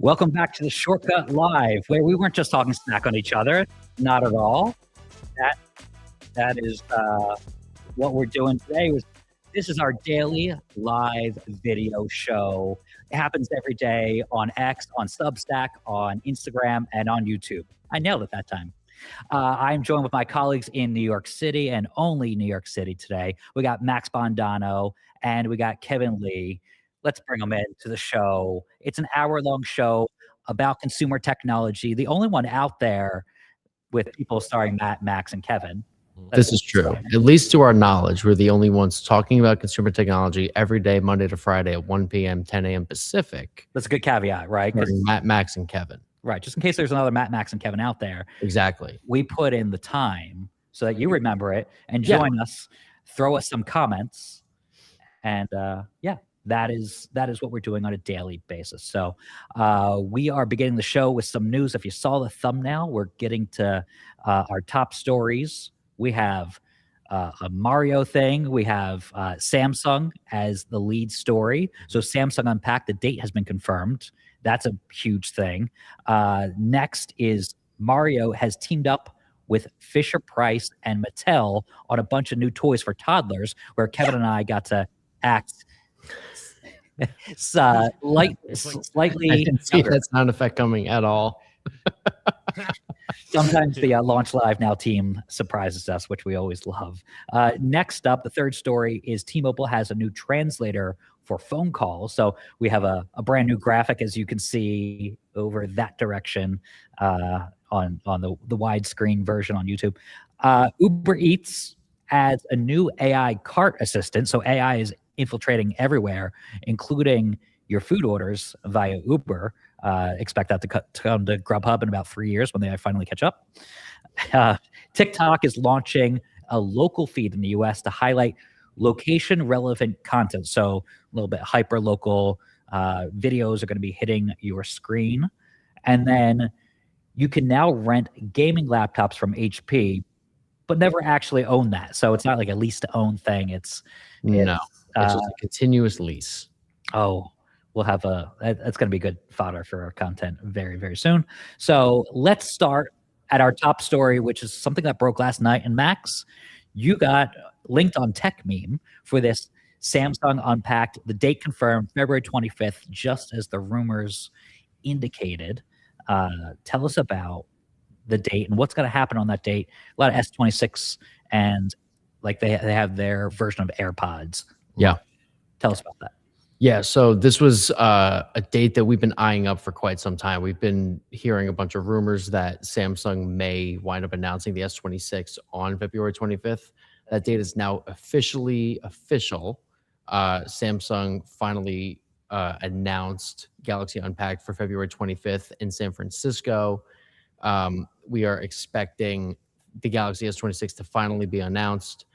Welcome back to the Shortcut Live, where we weren't just talking smack on each other. Not at all. That is what we're doing today. This is our daily live video show. It happens every day on X, on Substack, on Instagram, and on YouTube. I nailed it that time. I'm joined with my colleagues in New York City and only New York City today. We got Max Bondano and we got Kevin Lee. Let's bring them in to the show. It's an hour-long show about consumer technology, the only one out there with people starring Matt, Max, and Kevin. This is true. At least to our knowledge, we're the only ones talking about consumer technology every day, Monday to Friday at 1 p.m., 10 a.m. Pacific. That's a good caveat, right? Matt, Max, and Kevin. Right. Just in case there's another Matt, Max, and Kevin out there. Exactly. We put in the time so that you remember it and join us, throw us some comments. And that is what we're doing on a daily basis. So we are beginning the show with some news. If you saw the thumbnail, we're getting to our top stories. We have a Mario thing. We have Samsung as the lead story. So Samsung Unpacked, the date has been confirmed. That's a huge thing. Next is Mario has teamed up with Fisher-Price and Mattel on a bunch of new toys for toddlers, where Kevin and I got to act slightly. I didn't see that sound effect coming at all. Sometimes the Launch Live Now team surprises us, which we always love. Next up, the third story is T-Mobile has a new translator for phone calls. So we have a brand new graphic, as you can see over that direction on the widescreen version on YouTube. Uber Eats adds a new AI cart assistant. So AI is infiltrating everywhere, including your food orders via Uber. Expect that to come to Grubhub in about 3 years when they finally catch up. TikTok is launching a local feed in the US to highlight location-relevant content. So a little bit hyper-local videos are going to be hitting your screen. And then you can now rent gaming laptops from HP, but never actually own that. So it's not like a lease-to-own thing. It's just a continuous lease. Oh, we'll have that's going to be good fodder for our content very, very soon. So let's start at our top story, which is something that broke last night. And Max, you got linked on Tech Meme for this Samsung Unpacked, the date confirmed, February 25th, just as the rumors indicated. Tell us about the date and what's going to happen on that date. A lot of S26 and like they have their version of AirPods. Yeah. Tell us about that. Yeah, so this was a date that we've been eyeing up for quite some time. We've been hearing a bunch of rumors that Samsung may wind up announcing the S26 on February 25th. That date is now officially official. Samsung finally announced Galaxy Unpacked for February 25th in San Francisco. We are expecting the Galaxy S26 to finally be announced.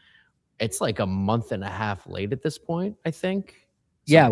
It's like a month and a half late at this point, I think. Yeah,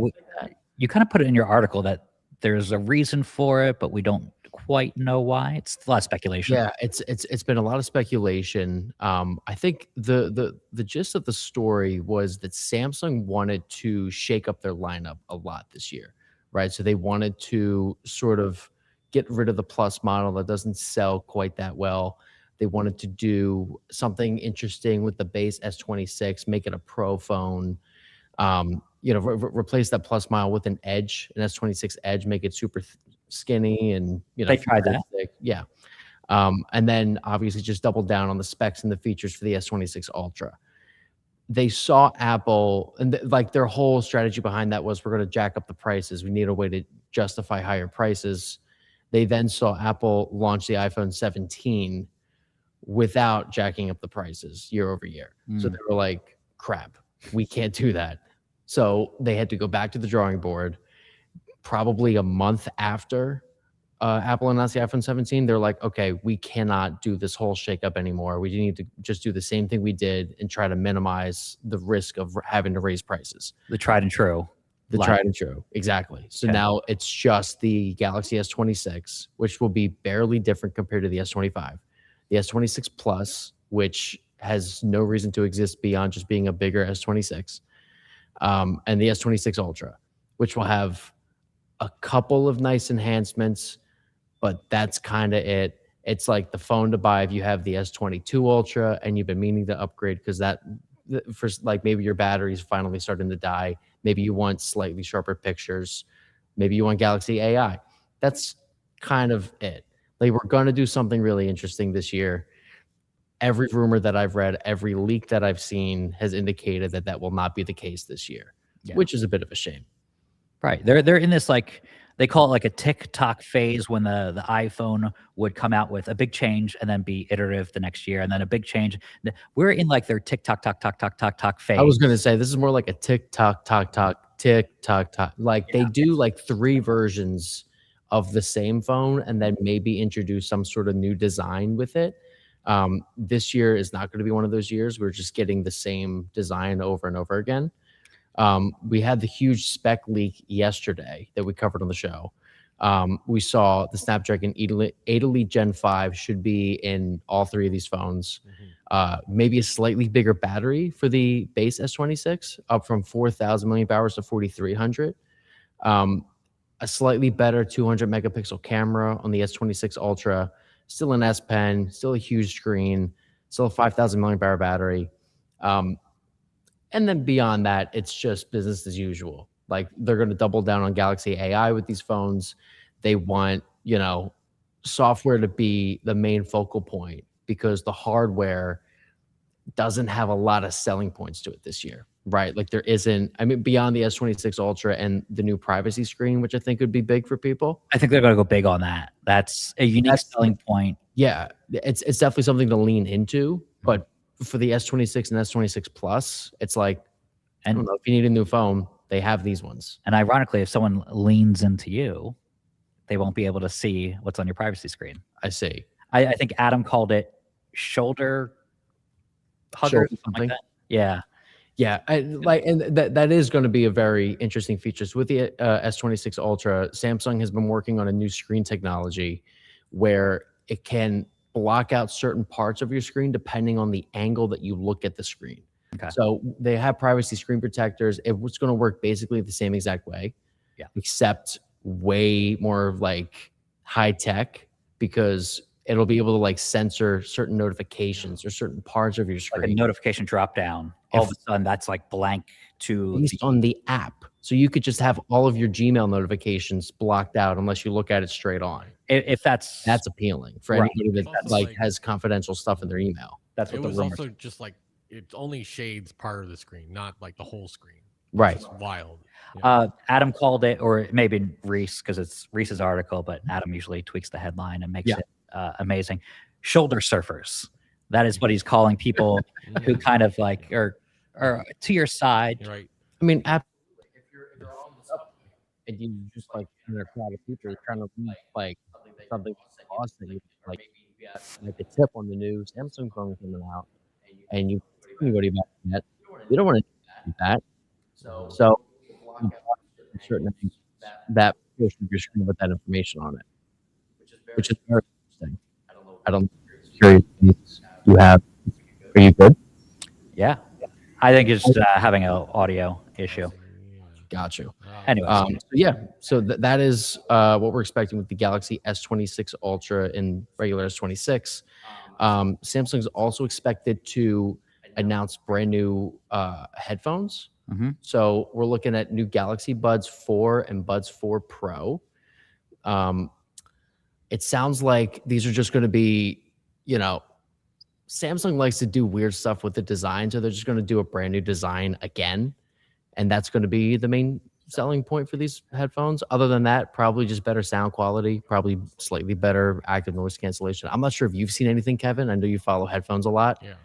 you kind of put it in your article that there's a reason for it, but we don't quite know why. It's a lot of speculation. Yeah, it's been a lot of speculation. I think the gist of the story was that Samsung wanted to shake up their lineup a lot this year, right? So they wanted to sort of get rid of the Plus model that doesn't sell quite that well. They wanted to do something interesting with the base S26, make it a Pro phone. Replace that Plus model with an Edge, an S26 Edge, make it super skinny and they tried that. Yeah. And then obviously just double down on the specs and the features for the S26 Ultra. They saw Apple and their whole strategy behind that was we're going to jack up the prices. We need a way to justify higher prices. They then saw Apple launch the iPhone 17 without jacking up the prices year over year. So they were like, crap, we can't do that. So they had to go back to the drawing board. Probably a month after Apple announced the iPhone 17, they're like, okay, we cannot do this whole shakeup anymore. We need to just do the same thing we did and try to minimize the risk of having to raise prices. The tried and true. Tried and true. Exactly. So now it's just the Galaxy S26, which will be barely different compared to the S25. The S26 Plus, which has no reason to exist beyond just being a bigger S26. And the S26 Ultra, which will have a couple of nice enhancements, but that's kind of it. It's like the phone to buy if you have the S22 Ultra and you've been meaning to upgrade because for like maybe your battery's finally starting to die. Maybe you want slightly sharper pictures. Maybe you want Galaxy AI. That's kind of it. Like we're going to do something really interesting this year. Every rumor that I've read, every leak that I've seen has indicated that that will not be the case this year, which is a bit of a shame. Right. They're in this, like, they call it like a TikTok phase when the iPhone would come out with a big change and then be iterative the next year and then a big change. We're in like their TikTok phase. I was going to say this is more like a TikTok, TikTok. Like they do like 3 versions of the same phone and then maybe introduce some sort of new design with it. This year is not going to be one of those years. We're just getting the same design over and over again. We had the huge spec leak yesterday that we covered on the show. We saw the Snapdragon 8 Elite Gen 5 should be in all 3 of these phones. Maybe a slightly bigger battery for the base S26, up from 4,000 milliamp hours to 4,300. A slightly better 200 megapixel camera on the S26 Ultra. Still an S Pen, still a huge screen, still a 5,000 milliamp hour battery. And then beyond that, it's just business as usual. Like they're going to double down on Galaxy AI with these phones. They want, software to be the main focal point because the hardware doesn't have a lot of selling points to it this year, right? Like there isn't, beyond the S26 Ultra and the new privacy screen, which I think would be big for people. I think they're going to go big on that. That's a unique selling point. Yeah, it's definitely something to lean into, but for the S26 and S26 Plus, it's like, I don't know, if you need a new phone, they have these ones. And ironically, if someone leans into you, they won't be able to see what's on your privacy screen. I see. I think Adam called it shoulder hugger, something like that. Yeah. Yeah, and that is going to be a very interesting feature. So with the S26 Ultra, Samsung has been working on a new screen technology where it can block out certain parts of your screen depending on the angle that you look at the screen. Okay. So they have privacy screen protectors. It's going to work basically the same exact way, except way more like high tech because it'll be able to like censor certain notifications or certain parts of your screen. Like a notification drop down. All of a sudden, that's like blank to based on the app. So you could just have all of your Gmail notifications blocked out unless you look at it straight on. If that's appealing for anybody that like has confidential stuff in their email. That's what it was also just like it only shades part of the screen, not like the whole screen. Right. It's wild. Yeah. Adam called it, or maybe Reese, because it's Reese's article, but Adam usually tweaks the headline and makes it amazing. Shoulder surfers. That is what he's calling people who kind of like are to your side. You're right. I mean, if you're on the subway and you just like in a crowd of people trying to read like something lost that you like a tip on the news, Samsung phone coming out, and you anybody about that, you don't want to do that. So certain things that goes through your screen with that information on it, which is very interesting. I don't curious you have. Are you good? Yeah, I think it's having an audio issue. Got you. Anyway, so that is what we're expecting with the Galaxy S26 Ultra and regular S26. Samsung's also expected to announce brand new headphones. So we're looking at new Galaxy Buds 4 and Buds 4 Pro. It sounds like these are just going to be, Samsung likes to do weird stuff with the design, so they're just going to do a brand new design again, and that's going to be the main selling point for these headphones. Other than that, probably just better sound quality, probably slightly better active noise cancellation. I'm not sure if you've seen anything, Kevin. I know you follow headphones a lot. Yeah.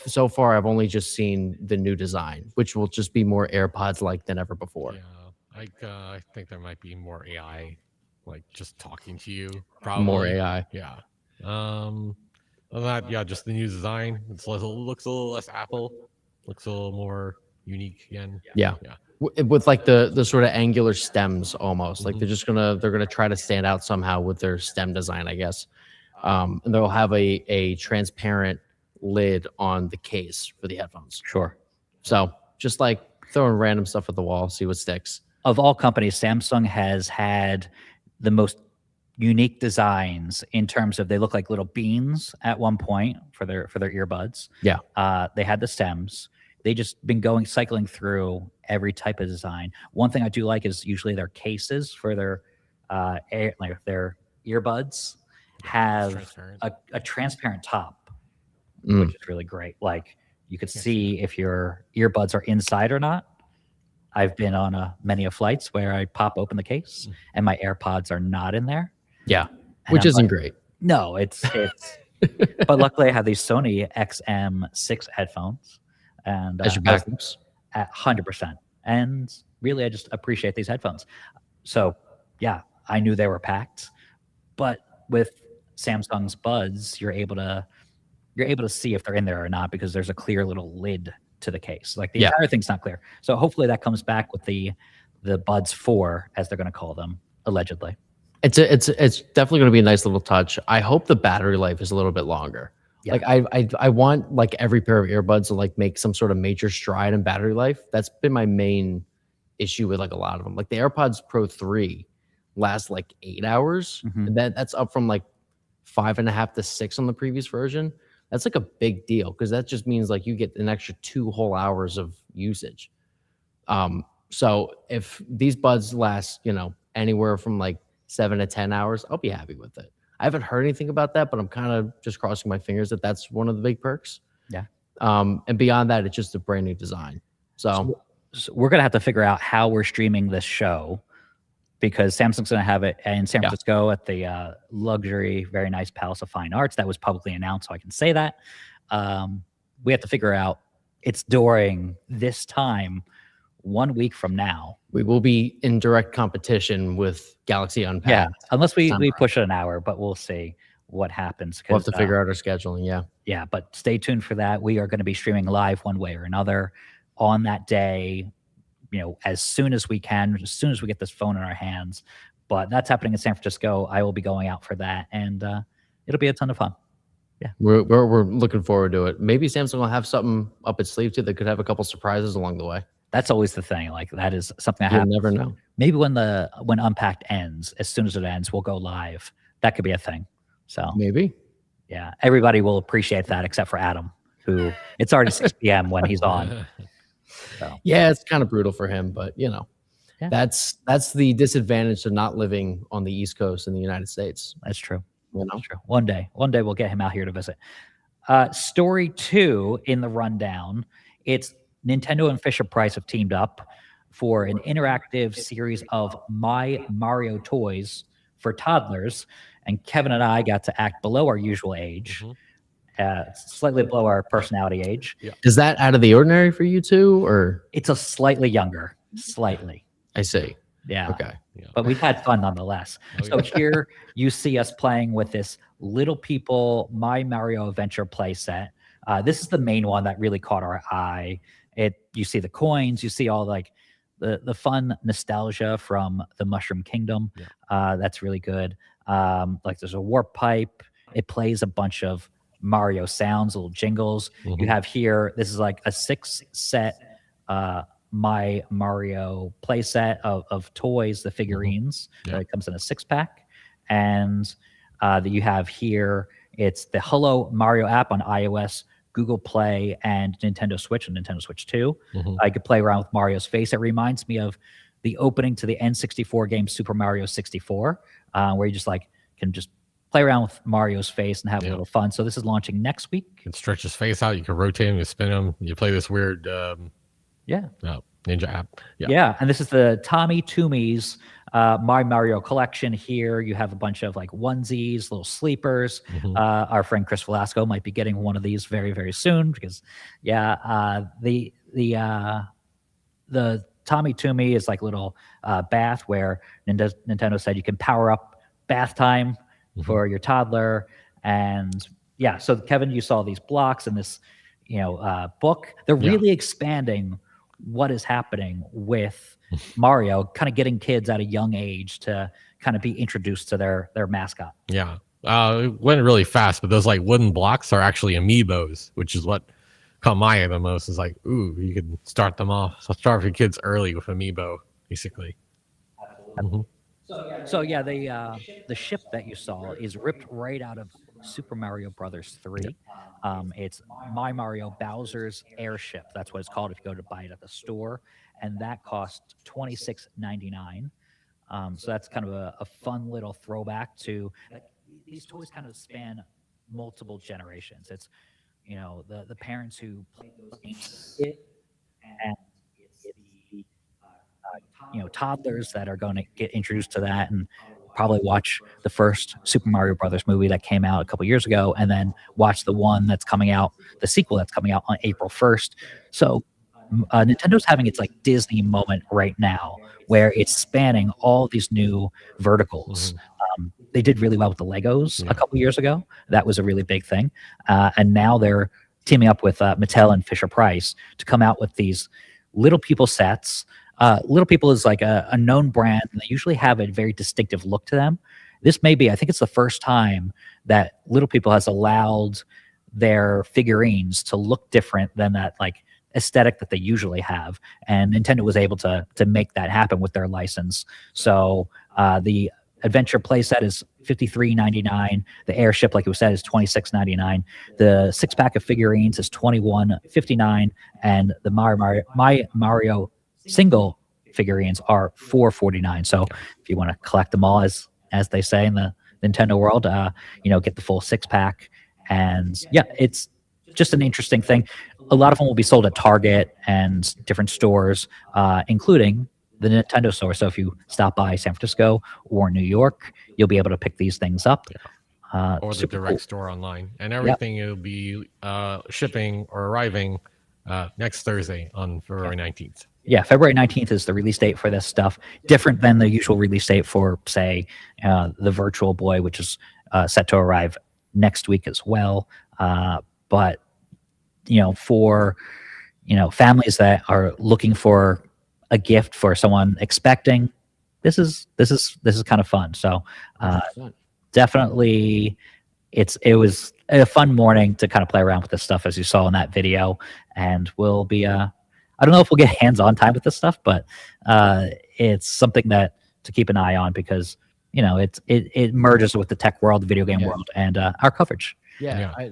So far I've only just seen the new design, which will just be more AirPods like than ever before. Yeah, I think there might be more AI, like just talking to you. Probably more AI. Yeah. Other than that, just the new design. Looks a little less Apple. Looks a little more unique again. Yeah. With like the sort of angular stems almost. Like they're gonna try to stand out somehow with their stem design, I guess. And they'll have a transparent lid on the case for the headphones. Sure. So just like throwing random stuff at the wall, see what sticks. of all companies, Samsung has had the most unique designs in terms of they look like little beans at one point for their earbuds. Yeah. They had the stems. They just been cycling through every type of design. One thing I do like is usually their cases for their like their earbuds have transparent. a transparent top, Mm. which is really great. Like you could see if your earbuds are inside or not. I've been on many of flights where I pop open the case and my AirPods are not in there. Yeah, And which I'm isn't like, great. No, it's but luckily I have these Sony XM6 headphones and As your backups. at 100%. And really, I just appreciate these headphones. So yeah, I knew they were packed, but with Samsung's Buds, you're able to see if they're in there or not because there's a clear little lid to the case. Like the entire thing's not clear. So hopefully that comes back with the Buds 4, as they're going to call them, allegedly. It's definitely going to be a nice little touch. I hope the battery life is a little bit longer. Yeah. Like I want like every pair of earbuds to like make some sort of major stride in battery life. That's been my main issue with like a lot of them. Like the AirPods Pro 3 last like 8 hours, and that's up from like 5.5 to 6 on the previous version. That's like a big deal because that just means like you get an extra 2 whole hours of usage. So if these buds last, anywhere from like 7 to 10 hours, I'll be happy with it. I haven't heard anything about that, but I'm kind of just crossing my fingers that that's one of the big perks. Yeah. And beyond that, it's just a brand new design. So we're going to have to figure out how we're streaming this show because Samsung's going to have it in San Francisco at the luxury, very nice Palace of Fine Arts. That was publicly announced, so I can say that. We have to figure out it's during this time 1 week from now. We will be in direct competition with Galaxy Unpacked. Yeah, unless we push it an hour, but we'll see what happens. We'll have to figure out our scheduling, yeah. Yeah, but stay tuned for that. We are going to be streaming live one way or another on that day, as soon as we can, as soon as we get this phone in our hands. But that's happening in San Francisco. I will be going out for that, and it'll be a ton of fun. Yeah, we're looking forward to it. Maybe Samsung will have something up its sleeve too that could have a couple surprises along the way. That's always the thing. Like that is something that You happens. never know. Maybe when Unpacked ends, as soon as it ends, we'll go live. That could be a thing. So maybe. Yeah, everybody will appreciate that except for Adam, who it's already 6 p.m. when he's on. So. Yeah, it's kind of brutal for him, but that's the disadvantage to not living on the East Coast in the United States. That's true. That's true. One day we'll get him out here to visit. Story 2 in the rundown. It's Nintendo and Fisher-Price have teamed up for an interactive series of My Mario toys for toddlers, and Kevin and I got to act below our usual age, slightly below our personality age. Yeah. Is that out of the ordinary for you two, or it's a slightly younger, slightly. I see. Yeah. Okay. Yeah. But we've had fun nonetheless. So here you see us playing with this Little People My Mario Adventure playset. This is the main one that really caught our eye. You see the coins, you see all like the fun nostalgia from the Mushroom Kingdom. Yeah. That's really good. Like there's a warp pipe. It plays a bunch of Mario sounds, little jingles. You have here, this is like a 6-set My Mario playset of toys, the figurines. It comes in a 6-pack. And that you have here, it's the Hello Mario app on iOS, Google Play, and Nintendo Switch and Nintendo Switch 2. I could play around with Mario's face. It reminds me of the opening to the N64 game Super Mario 64, where you just can just play around with Mario's face and have a little fun. So this is launching next week. You can stretch his face out. You can rotate him. You spin him. You play this weird Ninja app. Yeah. And this is the Tommy Toomey's My Mario collection here. You have a bunch of like onesies, little sleepers. Our friend Chris Velasco might be getting one of these very, very soon because the Tommy Toomey is like little bath where Nintendo said you can power up bath time for your toddler. And so Kevin, you saw these blocks in this book. They're really expanding what is happening with Mario, kind of getting kids at a young age to kind of be introduced to their mascot. Yeah. It went really fast, but those like wooden blocks are actually amiibos, which is what caught my eye the most. Is like, ooh, you can start them off. So start your kids early with amiibo basically. So yeah, the ship that you saw is ripped right out of Super Mario Brothers 3. It's My Mario Bowser's Airship. That's what it's called if you go to buy it at the store, and that cost $26.99. So that's kind of a fun little throwback to like, these toys kind of span multiple generations. It's the parents who played those games as a kid, and it's the toddlers that are going to get introduced to that and probably watch the first Super Mario Brothers movie that came out a couple years ago, and then watch the one that's coming out, the sequel that's coming out on April 1st. So Nintendo's having its like Disney moment right now, where it's spanning all these new verticals. They did really well with the Legos a couple years ago. That was a really big thing, and now they're teaming up with Mattel and Fisher Price to come out with these Little People sets. Little People is like a known brand, and they usually have a very distinctive look to them. This may be, I think it's the first time that Little People has allowed their figurines to look different than that like aesthetic that they usually have, and Nintendo was able to make that happen with their license. So the Adventure playset is $53.99. The Airship, like it was said, is $26.99. The 6-pack of figurines is $21.59, and the My Mario single figurines are $4.49. So if you want to collect them all, as they say in the Nintendo world, get the full 6-pack. And yeah, it's just an interesting thing. A lot of them will be sold at Target and different stores, including the Nintendo store. So if you stop by San Francisco or New York, you'll be able to pick these things up. Or the direct store online. And everything will be shipping or arriving next Thursday on February 19th. Yeah, February 19th is the release date for this stuff. Different than the usual release date for, say, the Virtual Boy, which is set to arrive next week as well. But for families that are looking for a gift for someone expecting, this is kind of fun. So definitely it was a fun morning to kind of play around with this stuff, as you saw in that video. And we'll be I don't know if we'll get hands-on time with this stuff, but it's something that to keep an eye on, because it merges with the tech world, the video game world, and our coverage. I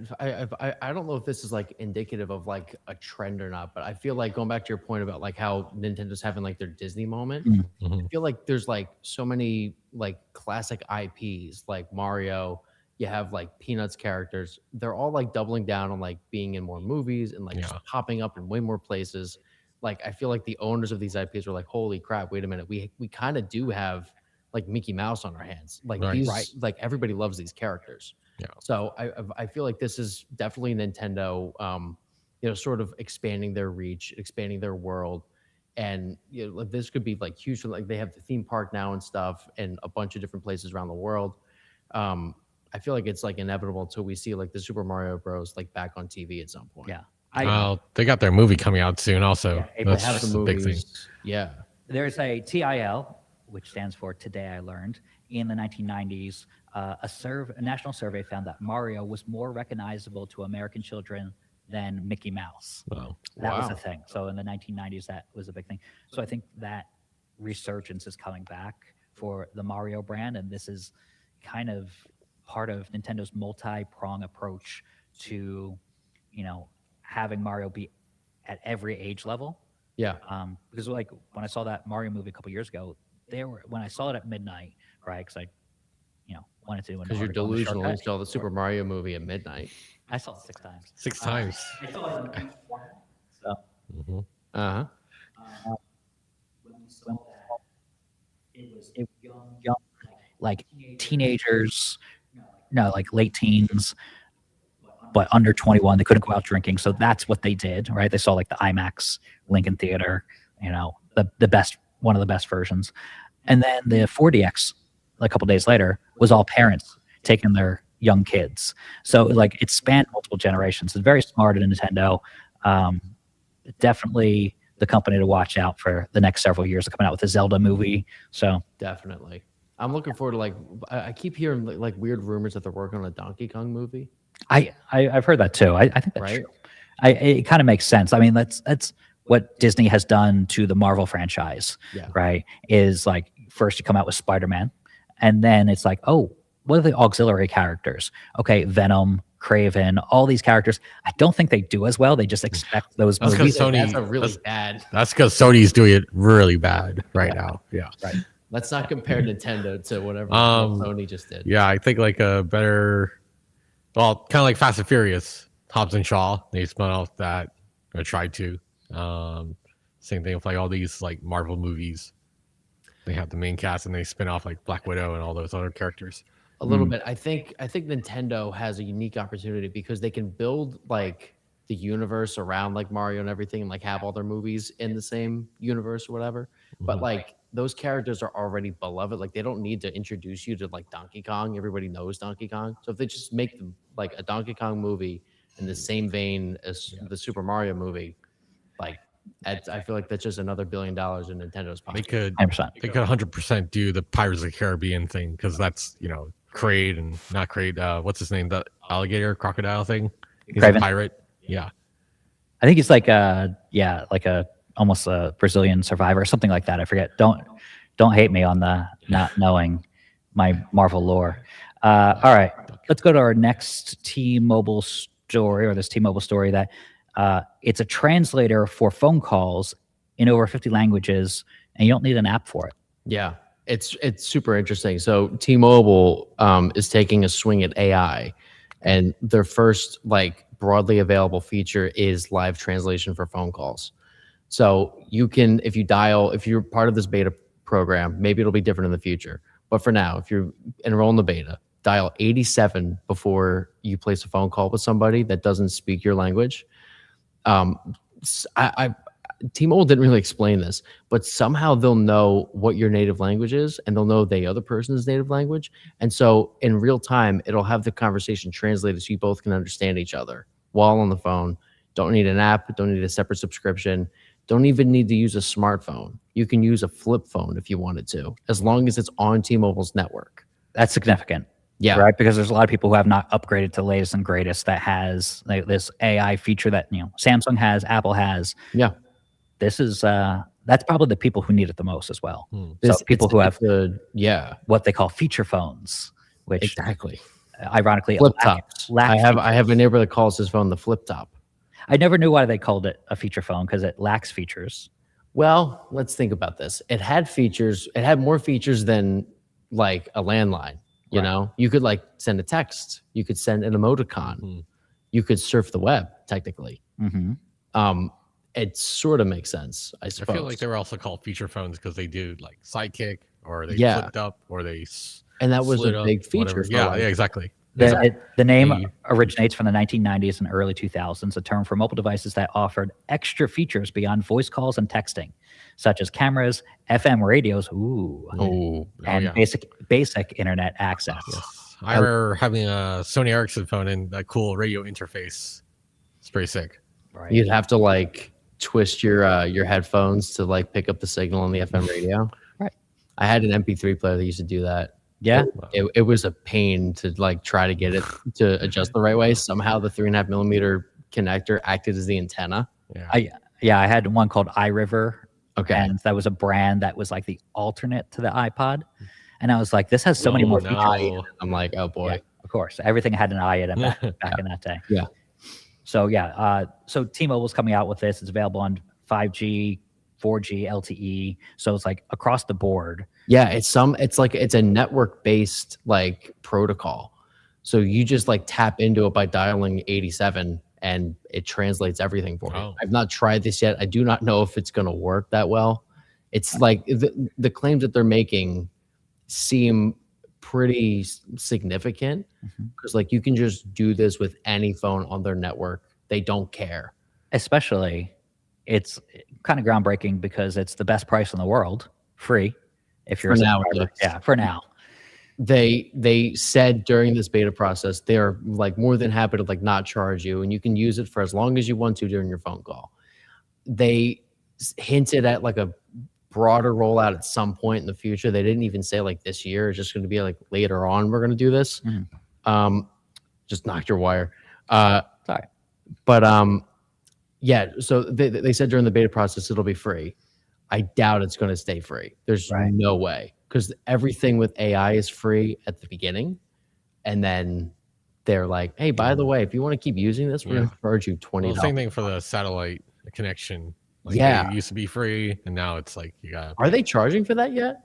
don't know if this is like indicative of like a trend or not, but I feel like, going back to your point about like how Nintendo's having like their Disney moment, I feel like there's like so many like classic IPs like Mario. You have like Peanuts characters. They're all like doubling down on like being in more movies and like just popping up in way more places. Like I feel like the owners of these IPs were like, holy crap, wait a minute, we kind of do have like Mickey Mouse on our hands. Like like everybody loves these characters. So I feel like this is definitely Nintendo, sort of expanding their reach, expanding their world, and this could be like huge. Like they have the theme park now and stuff, and a bunch of different places around the world. I feel like it's like inevitable until we see like the Super Mario Bros. Like back on TV at some point. Yeah, they got their movie coming out soon. Also, April. That's just a big thing. Yeah, there's a TIL, which stands for Today I Learned. In the 1990s, a national survey found that Mario was more recognizable to American children than Mickey Mouse. Wow. That was a thing. So in the 1990s, that was a big thing. So I think that resurgence is coming back for the Mario brand, and this is kind of part of Nintendo's multi-prong approach to, having Mario be at every age level. Yeah. Because like when I saw that Mario movie a couple years ago, when I saw it at midnight, right? Because I, wanted to. Because you're delusional and saw the Super Mario movie at midnight. I saw it 6 times. 6 times. I saw it in format. So. It was young, like teenagers, like late teens, but under 21. They couldn't go out drinking, so that's what they did, right? They saw like the IMAX Lincoln Theater, the best, one of the best versions, and then the 4DX, a couple days later, was all parents taking their young kids. So like it spanned multiple generations. It's very smart at Nintendo. Definitely the company to watch out for the next several years. They're coming out with a Zelda movie. So definitely. I'm looking forward to I keep hearing like weird rumors that they're working on a Donkey Kong movie. I've heard that too. I think that's true. It kind of makes sense. I mean, that's what Disney has done to the Marvel franchise, Yeah. right? Is like first you come out with Spider-Man, and then it's like, oh, what are the auxiliary characters? Okay, Venom, Kraven, all these characters. I don't think they do as well. They just expect those That's movies. because Sony. That's a really bad. That's because Sony's doing it really bad right now. Yeah. Right. Let's not compare Nintendo to whatever Sony just did. Yeah, I think like a better, well, kind of like Fast and Furious, Hobbs and Shaw. They spun off that, or tried to. Same thing with like all these like Marvel movies. They have the main cast and they spin off like Black Widow and all those other characters. A little bit. I think Nintendo has a unique opportunity because they can build like the universe around like Mario and everything, and like have all their movies in the same universe or whatever. But like those characters are already beloved. Like they don't need to introduce you to like Donkey Kong. Everybody knows Donkey Kong. So if they just make them like a Donkey Kong movie in the same vein as the Super Mario movie, like I feel like that's just another $1 billion in Nintendo They pocket. could 100%. they could 100% do the Pirates of the Caribbean thing because that's, you know, Kraid and not Kraid. What's his name? The alligator crocodile thing. He's Craven. a pirate. Yeah. I think it's like almost a Brazilian survivor or something like that. I forget. Don't hate me on the not knowing my Marvel lore. All right, let's go to our next T-Mobile story, or this T-Mobile story that it's a translator for phone calls in over 50 languages, and you don't need an app for it. Yeah, it's super interesting. So T-Mobile is taking a swing at AI, and their first like broadly available feature is live translation for phone calls. So you can, if you're part of this beta program, maybe it'll be different in the future. But for now, if you're enrolled in the beta, dial 87 before you place a phone call with somebody that doesn't speak your language. T-Mobile didn't really explain this, but somehow they'll know what your native language is, and they'll know the other person's native language. And so in real time, it'll have the conversation translated so you both can understand each other while on the phone. Don't need an app, don't need a separate subscription, don't even need to use a smartphone. You can use a flip phone if you wanted to, as long as it's on T-Mobile's network. That's significant. Yeah. Right. Because there's a lot of people who have not upgraded to the latest and greatest that has like this AI feature that, you know, Samsung has, Apple has. Yeah. This is that's probably the people who need it the most as well. So This- people who have yeah, what they call feature phones, which exactly. ironically Flip tops. I have a neighbor that calls his phone the flip top. I never knew why they called it a feature phone because it lacks features. Well, let's think about this. It had features. It had more features than like a landline. You know, you could like send a text. You could send an emoticon. You could surf the web technically. It sort of makes sense, I suppose. I feel like they were also called feature phones because they do like Sidekick, or they Yeah. flipped up, or they and that was slid a up, big feature. whatever. For Yeah, like- yeah, exactly. The name originates from the 1990s and early 2000s, a term for mobile devices that offered extra features beyond voice calls and texting, such as cameras, FM radios, and yeah. basic internet access. I remember having a Sony Ericsson phone and a cool radio interface. It's pretty sick. Right. You'd have to like twist your headphones to like pick up the signal on the FM radio. Right. I had an MP3 player that used to do that. Yeah. It was a pain to like try to get it to adjust the right way. Somehow the 3.5mm connector acted as the antenna. Yeah. I had one called iRiver. Okay. And that was a brand that was like the alternate to the iPod. And I was like, this has so many more features. I'm like, oh boy. Yeah, of course. Everything had an eye in it back in that day. Yeah. So so T-Mobile's coming out with this. It's available on 5G, 4G, LTE. So it's like across the board. Yeah, it's a network based like protocol. So you just like tap into it by dialing 87 and it translates everything for you. I've not tried this yet. I do not know if it's going to work that well. It's like the claims that they're making seem pretty significant because like you can just do this with any phone on their network. They don't care. Especially, it's kind of groundbreaking because it's the best price in the world, free. If you're For now, for now. They said during this beta process they're like more than happy to like not charge you, and you can use it for as long as you want to during your phone call. They hinted at like a broader rollout at some point in the future. They didn't even say like this year. It's just going to be like later on we're going to do this. Just knocked your wire. Sorry. But Yeah, so they said during the beta process it'll be free. I doubt it's going to stay free. There's Right. no way, because everything with AI is free at the beginning, and then they're like, "Hey, by the way, if you want to keep using this, we're Yeah. going to charge you $20." Well, same thing for the satellite connection. Like, Yeah. it used to be free, and now it's like you got. Are they charging for that yet?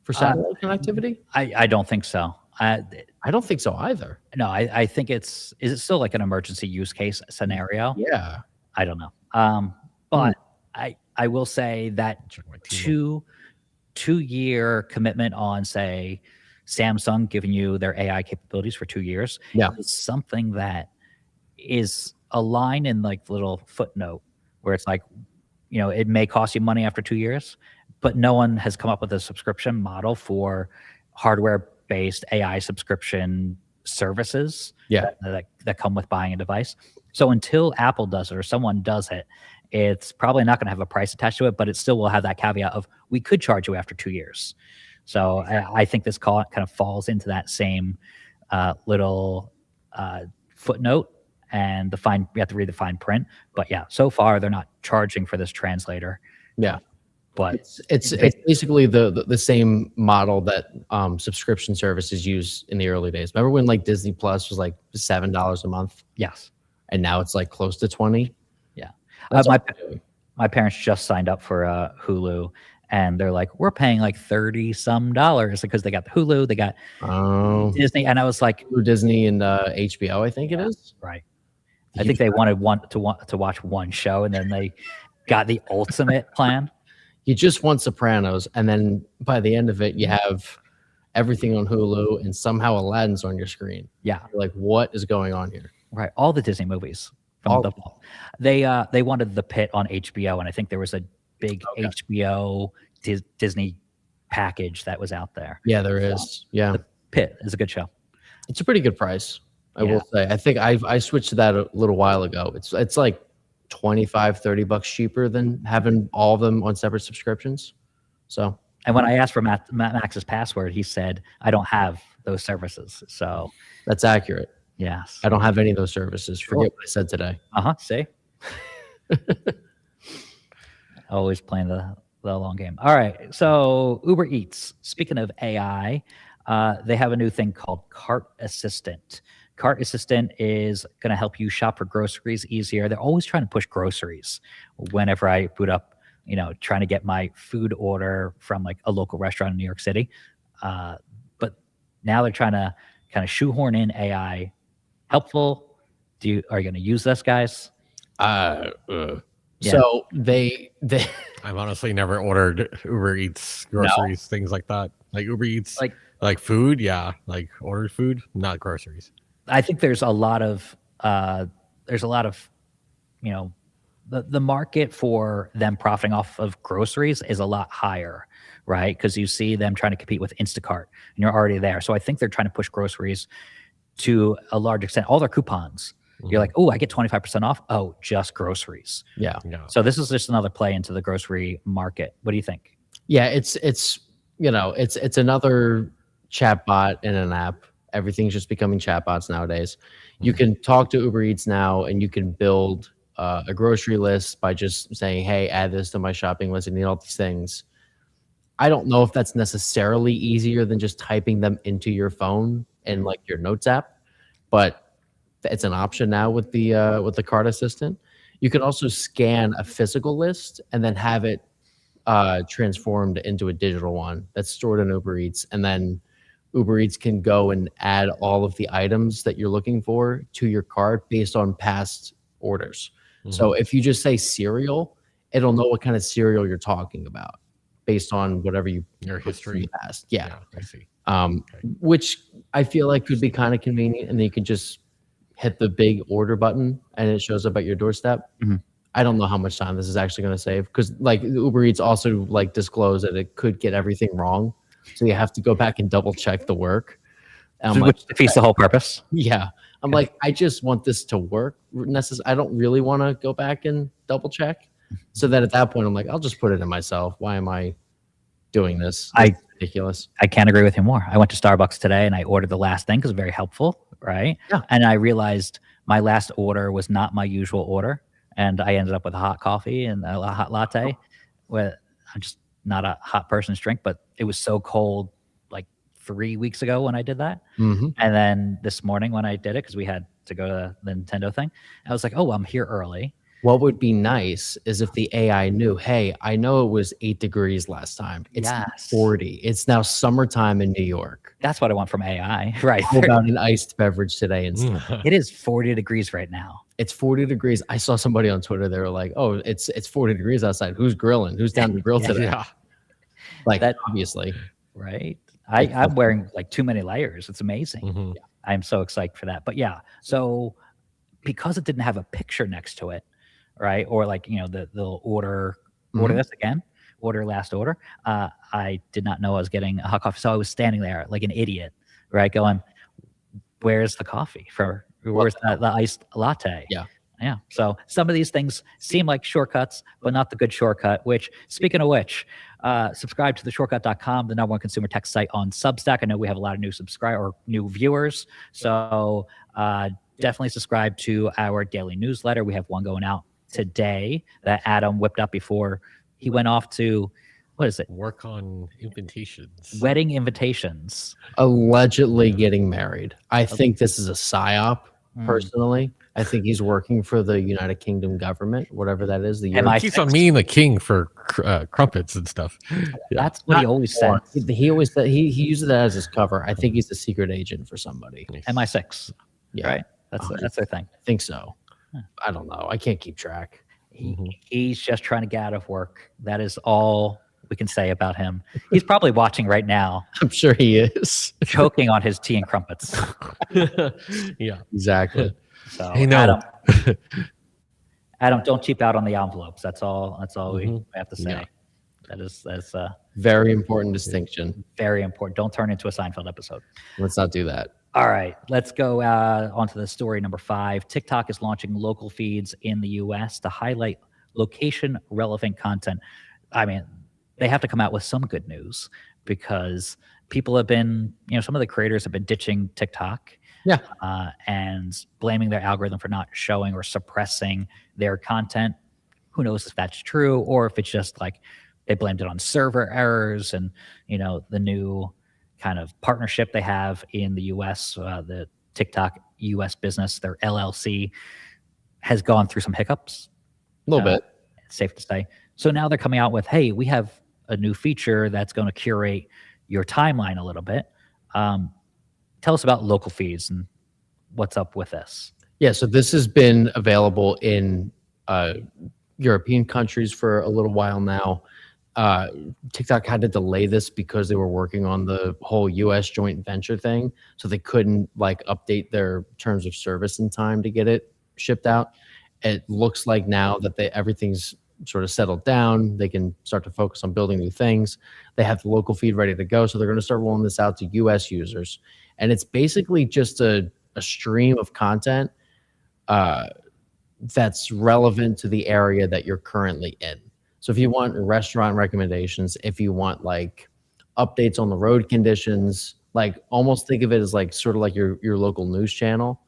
For satellite connectivity? I don't think so. I don't think so either. No, I think is it still like an emergency use case scenario? Yeah. I don't know. But I will say that Check my T-Mobile. two-year commitment on, say, Samsung giving you their AI capabilities for 2 years is something that is a line in like the little footnote where it's like, it may cost you money after 2 years, but no one has come up with a subscription model for hardware-based AI subscription services that come with buying a device. So until Apple does it or someone does it, it's probably not going to have a price attached to it, but it still will have that caveat of we could charge you after 2 years. So I think this call kind of falls into that same little footnote, and we have to read the fine print. But yeah, so far they're not charging for this translator. Yeah. But it's basically the same model that subscription services use in the early days. Remember when like Disney Plus was like $7 a month? Yes. And now it's like close to 20. Yeah. My parents just signed up for Hulu, and they're like, we're paying like $30-some because they got the Hulu, they got Disney, and I was like, Disney and HBO, I think it is. Right. I think they wanted to watch one show, and then they got the ultimate plan. You just want Sopranos, and then by the end of it, you have everything on Hulu, and somehow Aladdin's on your screen. Yeah. You're like, what is going on here? Right. All the Disney movies. They wanted The Pit on HBO, and I think there was a big HBO Disney package that was out there. Yeah, there is. Yeah. The Pit is a good show. It's a pretty good price, I will say. I think I switched to that a little while ago. It's like $25-$30 cheaper than having all of them on separate subscriptions. So, and when I asked for Max's password, he said, I don't have those services. So that's accurate. Yes. I don't have any of those services. Forget what I said today. See? Always playing the long game. All right. So Uber Eats, speaking of AI, they have a new thing called Cart Assistant. Cart Assistant is going to help you shop for groceries easier. They're always trying to push groceries. Whenever I boot up, trying to get my food order from like a local restaurant in New York City. But now they're trying to kind of shoehorn in AI. Helpful? Are you going to use this, guys? So they I've honestly never ordered Uber Eats groceries, things like that. Like Uber Eats, like food, like ordered food, not groceries. I think there's a lot of the market for them profiting off of groceries is a lot higher, right? Because you see them trying to compete with Instacart, and you're already there. So I think they're trying to push groceries to a large extent. All their coupons, you're like, oh, I get 25% off. Oh, just groceries. Yeah. So this is just another play into the grocery market. What do you think? Yeah, it's another chatbot in an app. Everything's just becoming chatbots nowadays. You can talk to Uber Eats now, and you can build a grocery list by just saying, hey, add this to my shopping list. I need all these things. I don't know if that's necessarily easier than just typing them into your phone and like your Notes app, but it's an option now with the Cart Assistant. You can also scan a physical list and then have it transformed into a digital one that's stored in Uber Eats, and then Uber Eats can go and add all of the items that you're looking for to your cart based on past orders. So if you just say cereal, it'll know what kind of cereal you're talking about based on whatever your history past. Yeah. I see. Which I feel like could be kind of convenient, and then you can just hit the big order button and it shows up at your doorstep. I don't know how much time this is actually going to save, because like Uber Eats also like disclosed that it could get everything wrong. So you have to go back and double check the work. Which defeats the whole purpose. Yeah. I'm like, I just want this to work. I don't really want to go back and double check. So then at that point, I'm like, I'll just put it in myself. Why am I doing this? It's ridiculous. I can't agree with you more. I went to Starbucks today and I ordered the last thing because it's very helpful, right? Yeah. And I realized my last order was not my usual order. and I ended up with a hot coffee and a hot latte. Well, I'm just not a hot person's drink, but it was so cold like 3 weeks ago when I did that. Mm-hmm. And then this morning when I did it, because we had to go to the Nintendo thing, I was like, oh, I'm here early. What would be nice is if the AI knew, hey, I know it was 8 degrees last time. It's Yes. 40. It's now summertime in New York. That's what I want from AI, right? How about an iced beverage today instead? It is 40 degrees right now. It's 40 degrees. I saw somebody on Twitter. They were like, oh, it's 40 degrees outside. Who's grilling? Who's down to grill today? Yeah. Like, That- obviously. Right? I'm wearing like too many layers. It's amazing. Mhm. I'm so excited for that. But yeah, so because it didn't have a picture next to it, right? Or like, the order Mhm. this again, order last order. I did not know I was getting a hot coffee. So I was standing there like an idiot, right? Going, where's the coffee where's the iced latte? Yeah. Yeah. So some of these things seem like shortcuts, but not the good shortcut, which, speaking of which, subscribe to theshortcut.com, the #1 consumer tech site on Substack. I know we have a lot of new viewers. So definitely subscribe to our daily newsletter. We have one going out today that Adam whipped up before he went off to, what is it? Work on invitations. Wedding invitations. Allegedly getting married. I think this is a psyop, Mm. personally. I think he's working for the United Kingdom government, whatever that is. The Am I- Keeps on meeting the king for crumpets and stuff. That's what he always said. He always said he uses that as his cover. I think he's a secret agent for somebody. MI6, Yeah, right? That's their thing. I think so. I don't know. I can't keep track. He's just trying to get out of work. That is all we can say about him. He's probably watching right now, I'm sure he is. choking on his tea and crumpets. Yeah. Exactly. So Hey, no. Adam, don't cheap out on the envelopes. That's all we have to say. Yeah. That's Very important distinction. very important. Don't turn into a Seinfeld episode. Let's not do that. All right, let's go on to the story number 5. TikTok is launching local feeds in the US to highlight location relevant content. I mean, they have to come out with some good news because people have been, some of the creators have been ditching TikTok. Yeah. And blaming their algorithm for not showing or suppressing their content. Who knows if that's true or if it's just like they blamed it on server errors and, the new kind of partnership they have in the US, the TikTok US business, their LLC, has gone through some hiccups. A little bit. It's safe to say. So now they're coming out with, hey, we have a new feature that's going to curate your timeline a little bit. Tell us about local feeds and what's up with this. Yeah, so this has been available in European countries for a little while now. TikTok had to delay this because they were working on the whole US joint venture thing. So they couldn't update their terms of service in time to get it shipped out. It looks like now that everything's sort of settled down, they can start to focus on building new things. They have the local feed ready to go. So they're going to start rolling this out to US users. And it's basically just a stream of content that's relevant to the area that you're currently in. So if you want restaurant recommendations, if you want updates on the road conditions, almost think of it as sort of like your local news channel,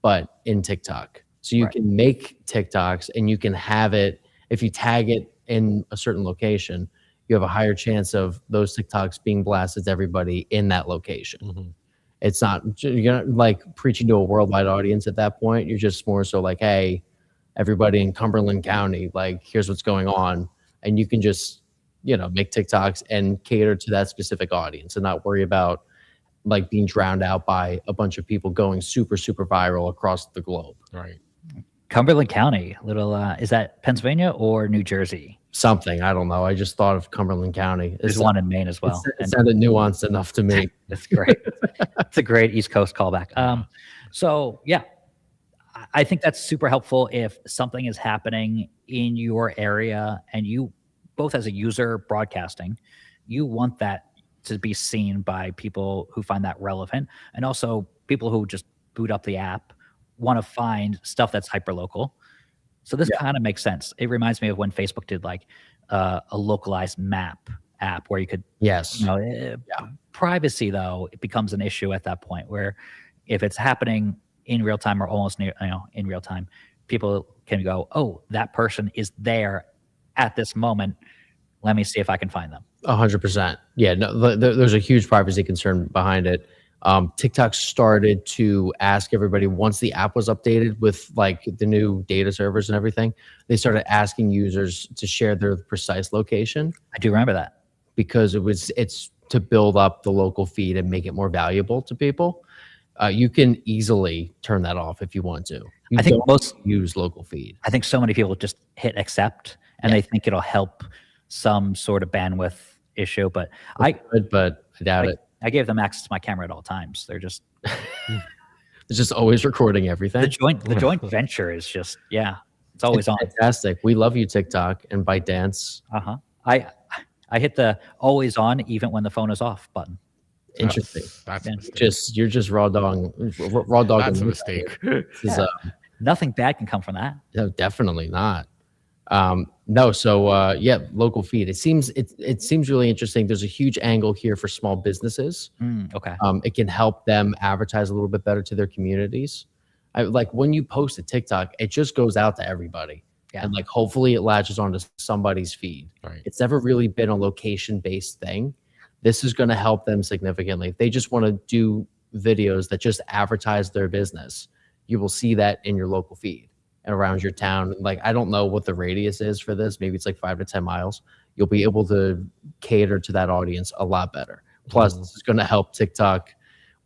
but in TikTok. So you can make TikToks and you can have it, if you tag it in a certain location, you have a higher chance of those TikToks being blasted to everybody in that location. It's not, you're not preaching to a worldwide audience at that point. You're just more so hey, everybody in Cumberland County, here's what's going on. And you can just, make TikToks and cater to that specific audience and not worry about being drowned out by a bunch of people going super, super viral across the globe. Right. Cumberland County, is that Pennsylvania or New Jersey? Something, I don't know. I just thought of Cumberland County. There's one in Maine as well. It sounded nuanced enough to me. That's great. It's a great East Coast callback. So yeah, I think that's super helpful if something is happening in your area and you, both as a user broadcasting, you want that to be seen by people who find that relevant, and also people who just boot up the app want to find stuff that's hyperlocal. So this kind of makes sense. It reminds me of when Facebook did a localized map app where you could, privacy though, it becomes an issue at that point where if it's happening in real time or almost in real time, people can go, oh, that person is there at this moment. Let me see if I can find them. 100%. Yeah, no, there's a huge privacy concern behind it. TikTok started to ask everybody once the app was updated with like the new data servers and everything, they started asking users to share their precise location I do remember that. because it's to build up the local feed and make it more valuable to people. You can easily turn that off if you want to. I think most use local feed. I think so many people just hit accept and they think it'll help some sort of bandwidth issue, but I doubt it. I gave them access to my camera at all times. They're just It's just always recording everything. the joint venture is just it's always on. Fantastic. We love you, TikTok and ByteDance. I hit the always on even when the phone is off button. Interesting. That's a mistake. You're just raw dog. That's a mistake. Nothing bad can come from that. No, definitely not. No, so local feed. It seems really interesting. There's a huge angle here for small businesses. Okay. It can help them advertise a little bit better to their communities. Like when you post a TikTok, it just goes out to everybody. Yeah. And like hopefully it latches onto somebody's feed. Right. It's never really been a location-based thing. This is going to help them significantly. If they just want to do videos that just advertise their business, you will see that in your local feed and around your town. Like, I don't know what the radius is for this. Maybe it's like 5 to 10 miles. You'll be able to cater to that audience a lot better. Plus, this is going to help TikTok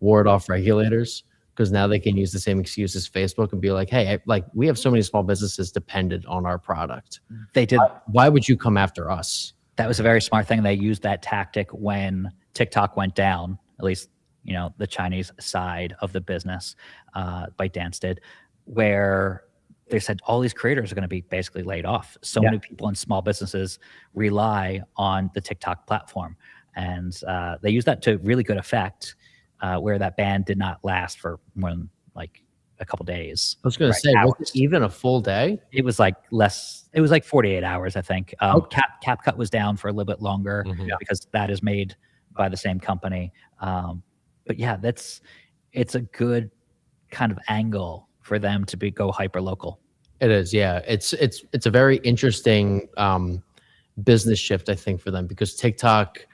ward off regulators because now they can use the same excuse as Facebook and be like, hey, we have so many small businesses dependent on our product. They did. Why would you come after us? That was a very smart thing. They used that tactic when TikTok went down, at least, the Chinese side of the business, ByteDance did, where they said all these creators are going to be basically laid off. So many people in small businesses rely on the TikTok platform. And they used that to really good effect, where that ban did not last for more than like a couple days. I was going to say, was it even a full day? It was like less. It was like 48 hours, I think. CapCut was down for a little bit longer because that is made by the same company. But yeah, it's a good kind of angle for them to go hyper local. It is, yeah. It's a very interesting business shift, I think, for them because TikTok,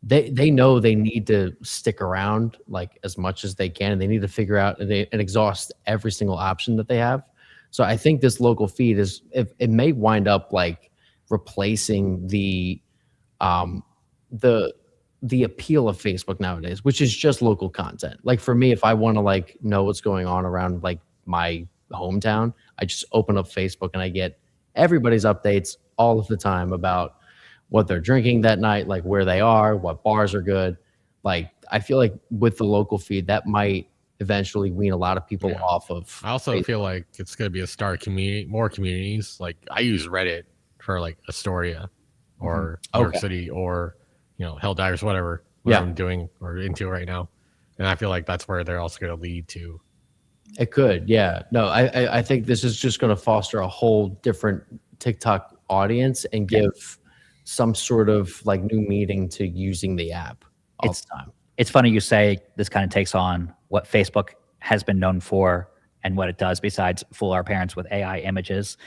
they know they need to stick around like as much as they can, and they need to figure out and exhaust every single option that they have. So I think this local feed it may wind up like replacing the appeal of Facebook nowadays, which is just local content. Like for me, if I want to like know what's going on around like my hometown, I just open up Facebook and I get everybody's updates all of the time about what they're drinking that night, like where they are, what bars are good. Like I feel like with the local feed, that might eventually wean a lot of people off of. I also feel like it's going to be a star community, more communities. Like I use Reddit for like Astoria or New York City or Helldivers, whatever I'm doing or into right now. And I feel like that's where they're also going to lead to. It could, yeah. No, I think this is just going to foster a whole different TikTok audience and give some sort of like new meaning to using the app all the time. It's funny you say this kind of takes on what Facebook has been known for and what it does besides fool our parents with AI images.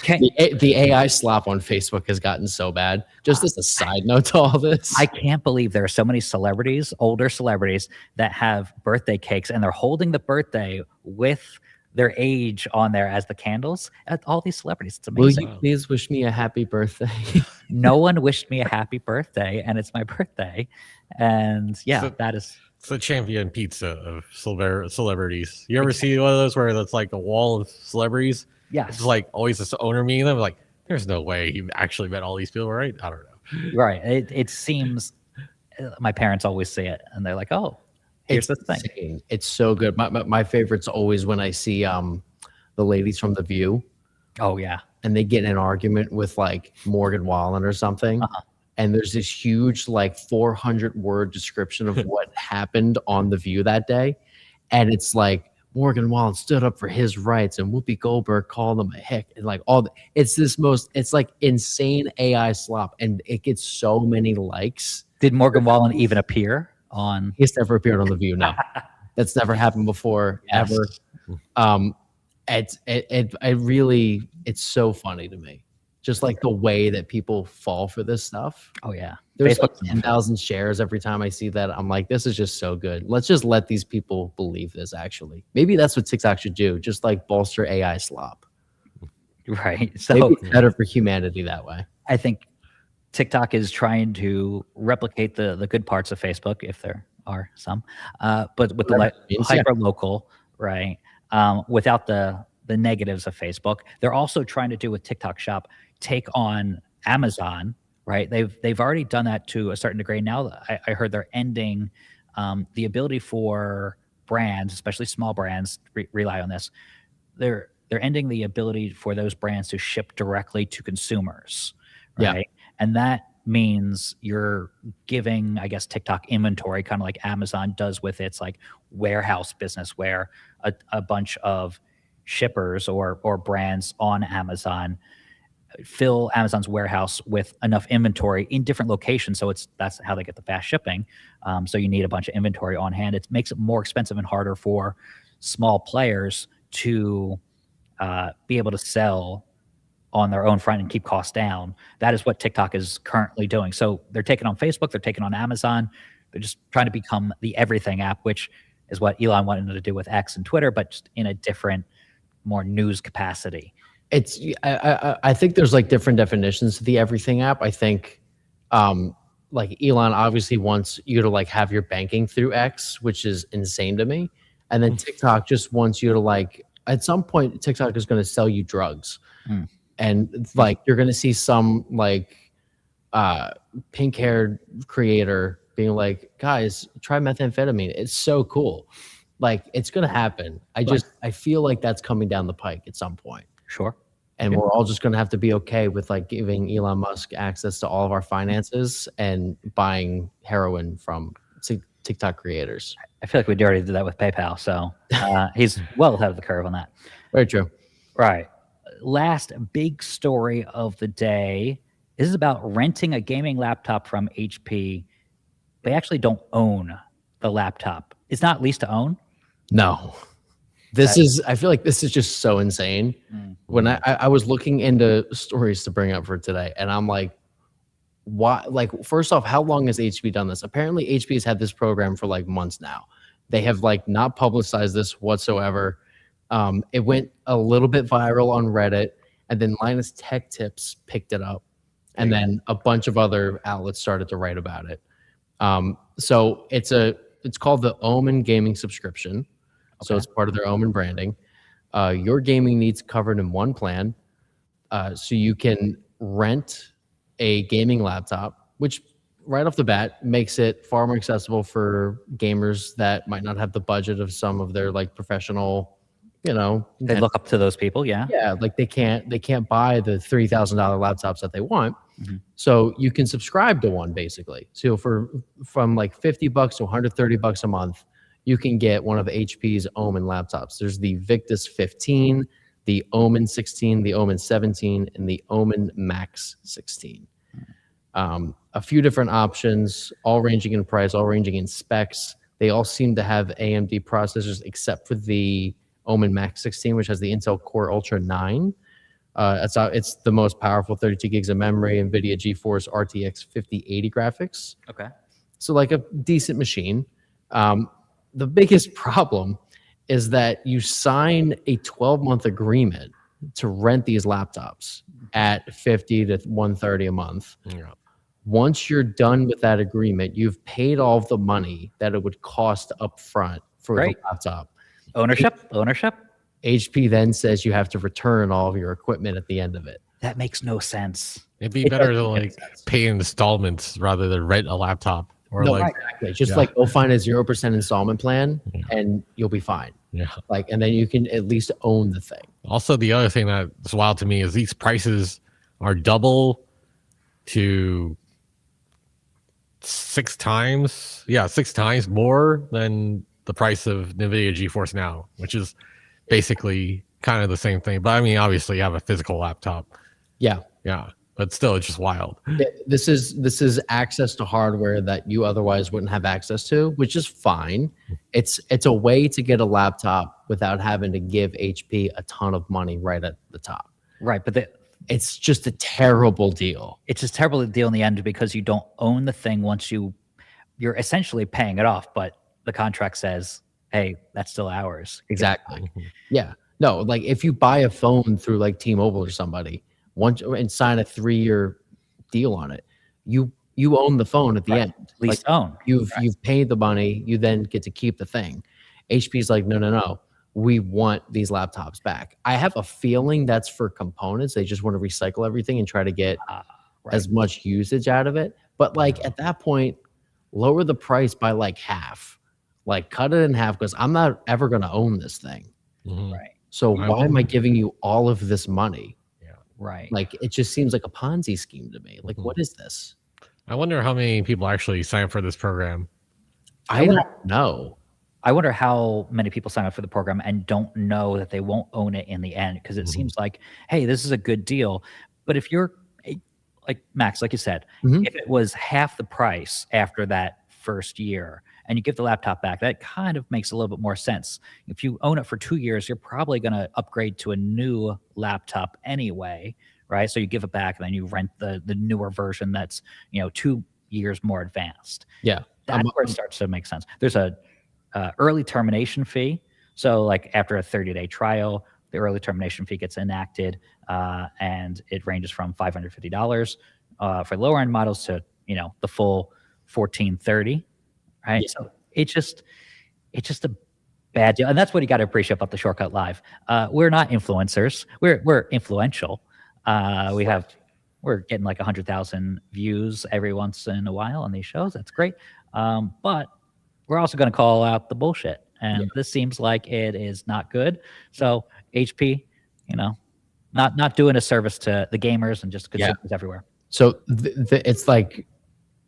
The AI slop on Facebook has gotten so bad. Just as a side note to all this, I can't believe there are so many celebrities, older celebrities, that have birthday cakes and they're holding the birthday with their age on there as the candles. At all these celebrities, it's amazing. Will you please wish me a happy birthday? No one wished me a happy birthday, and it's my birthday. And that is. It's the champion pizza of celebrities. You ever see one of those where it's like a wall of celebrities? Yeah. It's like always this owner meeting them. Like, there's no way he actually met all these people, right? I don't know. Right. It seems my parents always say it, and they're like, "Oh, here's the thing." Insane. It's so good. My favorite's always when I see the ladies from The View. Oh yeah. And they get in an argument with like Morgan Wallen or something. And there's this huge like 400-word description of what happened on The View that day. And it's like Morgan Wallen stood up for his rights and Whoopi Goldberg called him a hick. And like it's like insane AI slop. And it gets so many likes. Did Morgan Wallen even appear on? He's never appeared on The View. No, that's never happened before, ever. It's so funny to me. Just like the way that people fall for this stuff. Oh yeah. There's Facebook like 10,000 shares every time I see that. I'm like, this is just so good. Let's just let these people believe this actually. Maybe that's what TikTok should do. Just like bolster AI slop. Right. So Maybe it's better for humanity that way. I think TikTok is trying to replicate the good parts of Facebook, if there are some, but with the hyper local, right? Without the negatives of Facebook. They're also trying to do with TikTok Shop, take on Amazon, right? They've already done that to a certain degree. Now I heard they're ending the ability for brands, especially small brands, rely on this. They're ending the ability for those brands to ship directly to consumers, right? Yeah. And that means you're giving, I guess, TikTok inventory, kind of like Amazon does with its like warehouse business, where a bunch of shippers or brands on Amazon fill Amazon's warehouse with enough inventory in different locations. So that's how they get the fast shipping. So you need a bunch of inventory on hand. It makes it more expensive and harder for small players to be able to sell on their own front and keep costs down. That is what TikTok is currently doing. So they're taking on Facebook, they're taking on Amazon. They're just trying to become the everything app, which is what Elon wanted to do with X and Twitter, but just in a different, more news capacity. I think there's like different definitions to the everything app. I think like Elon obviously wants you to like have your banking through X, which is insane to me. And then TikTok just wants you to like, at some point, TikTok is going to sell you drugs. And like, you're going to see some like pink haired creator being like, guys, try methamphetamine. It's so cool. Like, it's going to happen. I feel like that's coming down the pike at some point. Sure. And we're all just going to have to be okay with like giving Elon Musk access to all of our finances and buying heroin from TikTok creators. I feel like we already did that with PayPal. So he's well ahead of the curve on that. Very true. Right. Last big story of the day. This is about renting a gaming laptop from HP. They actually don't own the laptop. It's not leased to own. No. I feel like this is just so insane. When I was looking into stories to bring up for today, and I'm like, why? Like, first off, how long has HP done this? Apparently, HP has had this program for like months now. They have like not publicized this whatsoever. It went a little bit viral on Reddit, and then Linus Tech Tips picked it up, and then a bunch of other outlets started to write about it. So it's called the Omen Gaming Subscription. So it's part of their Omen branding. Your gaming needs covered in one plan. So you can rent a gaming laptop, which right off the bat makes it far more accessible for gamers that might not have the budget of some of their like professional, you know. They look up to those people, yeah. Yeah, like they can't buy the $3,000 laptops that they want. So you can subscribe to one basically. So from like $50 to $130 a month, you can get one of HP's Omen laptops. There's the Victus 15, the Omen 16, the Omen 17, and the Omen Max 16. A few different options, all ranging in price, all ranging in specs. They all seem to have AMD processors except for the Omen Max 16, which has the Intel Core Ultra 9. It's the most powerful 32 gigs of memory, NVIDIA GeForce RTX 5080 graphics. Okay. So like a decent machine. The biggest problem is that you sign a 12-month agreement to rent these laptops at $50 to $130 a month. Yeah. Once you're done with that agreement, you've paid all of the money that it would cost up front for the laptop. Ownership. HP then says you have to return all of your equipment at the end of it. That makes no sense. It'd be better to like pay in installments rather than rent a laptop. Or exactly. Just like go find a 0% installment plan and you'll be fine. Yeah. Like, and then you can at least own the thing. Also, the other thing that's wild to me is these prices are double to 6 times. Yeah, 6 times more than the price of NVIDIA GeForce Now, which is basically kind of the same thing. But I mean, obviously you have a physical laptop. Yeah. Yeah. But still, it's just wild. This is access to hardware that you otherwise wouldn't have access to, which is fine. It's a way to get a laptop without having to give HP a ton of money right at the top. Right, but it's just a terrible deal. It's just a terrible deal in the end because you don't own the thing once you're essentially paying it off, but the contract says, hey, that's still ours. Exactly. Yeah. No, like if you buy a phone through like T-Mobile or somebody and sign a 3-year deal on it, you own the phone at the end. Lease like, own. You've paid the money, you then get to keep the thing. HP's like, no. We want these laptops back. I have a feeling that's for components. They just want to recycle everything and try to get as much usage out of it. But like at that point, lower the price by like half. Like cut it in half because I'm not ever going to own this thing. Right. So why am I giving you all of this money? Yeah. Right. Like it just seems like a Ponzi scheme to me. Like what is this? I wonder how many people actually sign up for this program. I don't know. I wonder how many people sign up for the program and don't know that they won't own it in the end because it seems like, hey, this is a good deal. But if you're like Max, like you said, if it was half the price after that first year and you give the laptop back, that kind of makes a little bit more sense. If you own it for 2 years, you're probably going to upgrade to a new laptop anyway, right? So you give it back and then you rent the newer version that's 2 years more advanced. Yeah. That's where it starts to make sense. There's a early termination fee. So like after a 30-day trial, the early termination fee gets enacted and it ranges from $550 for lower end models to, the full $1,430, right? Yeah. So it's just a bad deal. And that's what you got to appreciate about the Shortcut Live. We're not influencers. We're influential. We're getting like 100,000 views every once in a while on these shows. That's great. But we're also going to call out the bullshit. And this seems like it is not good. So HP, not doing a service to the gamers and just consumers everywhere. So it's like,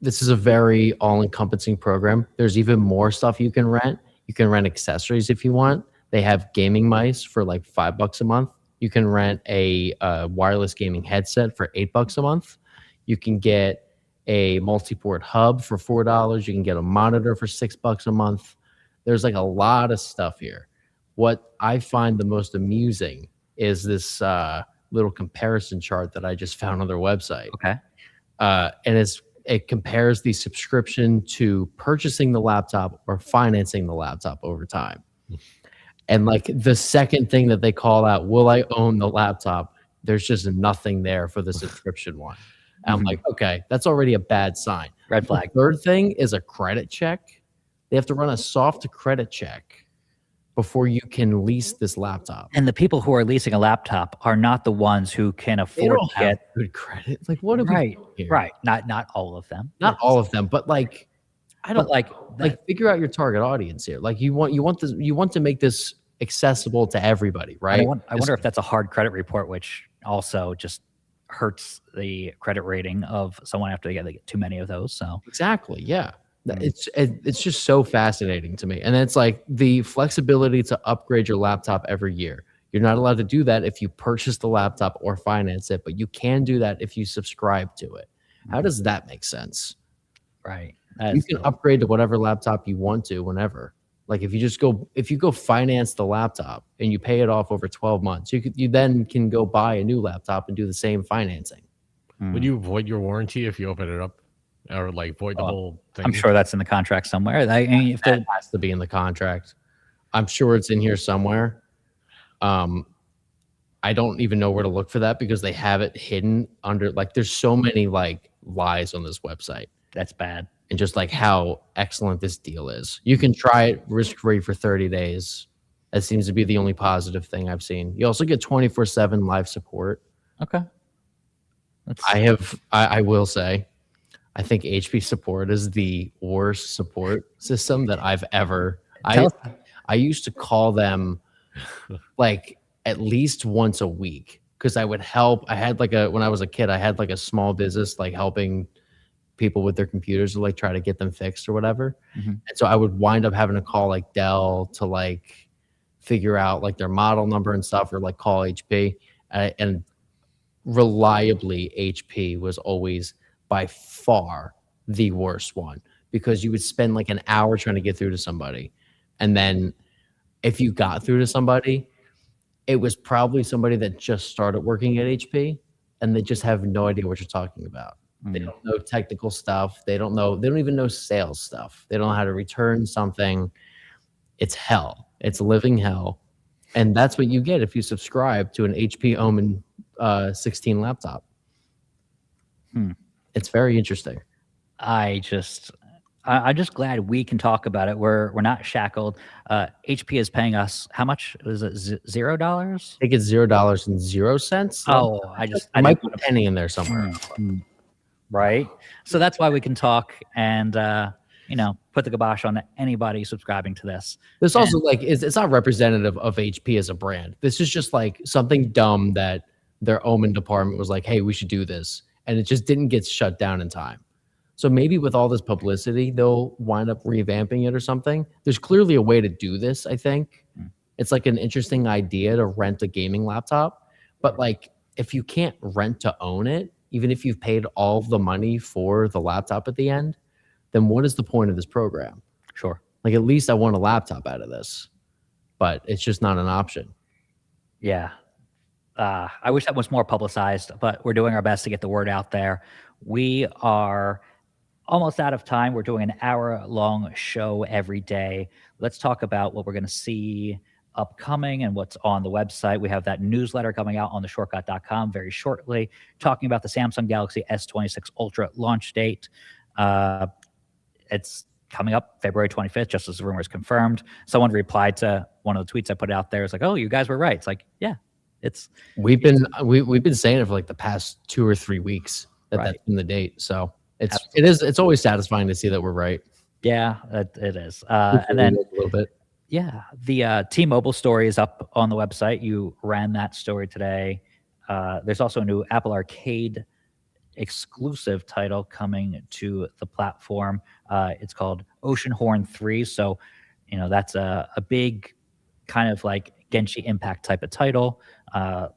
this is a very all-encompassing program. There's even more stuff you can rent. You can rent accessories if you want. They have gaming mice for like $5 a month. You can rent a wireless gaming headset for $8 a month. You can get a multi-port hub for $4. You can get a monitor for $6 a month. There's like a lot of stuff here. What I find the most amusing is this little comparison chart that I just found on their website. Okay. And it compares the subscription to purchasing the laptop or financing the laptop over time. And like the second thing that they call out, will I own the laptop? There's just nothing there for the subscription one. And I'm like, okay, that's already a bad sign. Red flag. The third thing is a credit check. They have to run a soft credit check before you can lease this laptop. And the people who are leasing a laptop are not the ones who can afford to get good credit. Like what are we doing here? Right. Not all of them. Not all of them, but like I don't like figure out your target audience here. Like you want to make this accessible to everybody, right? I wonder if that's a hard credit report, which also just hurts the credit rating of someone after they get too many of those. So exactly, yeah. It's just so fascinating to me. And it's like the flexibility to upgrade your laptop every year. You're not allowed to do that if you purchase the laptop or finance it, but you can do that if you subscribe to it. How does that make sense? Right. You can upgrade to whatever laptop you want to whenever. Like if you go finance the laptop and you pay it off over 12 months, you then can go buy a new laptop and do the same financing. Would you void your warranty if you open it up? Or like void the whole thing? I'm sure that's in the contract somewhere. If that has to be in the contract. I'm sure it's in here somewhere. I don't even know where to look for that because they have it hidden under there's so many like lies on this website. That's bad. And just like how excellent this deal is. You can try it risk-free for 30 days. That seems to be the only positive thing I've seen. You also get 24/7 live support. Okay. I will say, I think HP support is the worst support system that I've ever. I used to call them like at least once a week because I would help. I had when I was a kid, I had like a small business like helping people with their computers to like try to get them fixed or whatever. And so I would wind up having to call like Dell to like figure out like their model number and stuff or like call HP. And reliably, HP was always by far the worst one because you would spend like an hour trying to get through to somebody and then if you got through to somebody, it was probably somebody that just started working at HP and they just have no idea what you're talking about. They don't know technical stuff. They don't even know sales stuff. They don't know how to return something. It's hell. It's living hell. And that's what you get if you subscribe to an HP Omen 16 laptop. It's very interesting. I'm just glad we can talk about it. We're not shackled. HP is paying us how much? Was it $0? I think it's $0.00. Oh, I might put a penny in there somewhere. Right. So that's why we can talk and put the kibosh on anybody subscribing to this. This also it's not representative of HP as a brand. This is just like something dumb that their Omen department was like, hey, we should do this. And it just didn't get shut down in time. So maybe with all this publicity, they'll wind up revamping it or something. There's clearly a way to do this, I think. It's like an interesting idea to rent a gaming laptop. But like, if you can't rent to own it, even if you've paid all the money for the laptop at the end, then what is the point of this program? Sure. Like, at least I want a laptop out of this. But it's just not an option. Yeah. I wish that was more publicized, but we're doing our best to get the word out there. We are almost out of time. We're doing an hour-long show every day. Let's talk about what we're going to see upcoming and what's on the website. We have that newsletter coming out on theshortcut.com very shortly, talking about the Samsung Galaxy S26 Ultra launch date. It's coming up February 25th, just as the rumor is confirmed. Someone replied to one of the tweets I put out there. It's like, oh, you guys were right. It's like, yeah, we've been saying it for like the past 2 or 3 weeks that's been the date. So it's always satisfying to see that we're right. Yeah, it is. And then a little bit. Yeah, the T-Mobile story is up on the website. You ran that story today. There's also a new Apple Arcade exclusive title coming to the platform. It's called Oceanhorn 3. So, that's a big kind of like Genshin Impact type of title.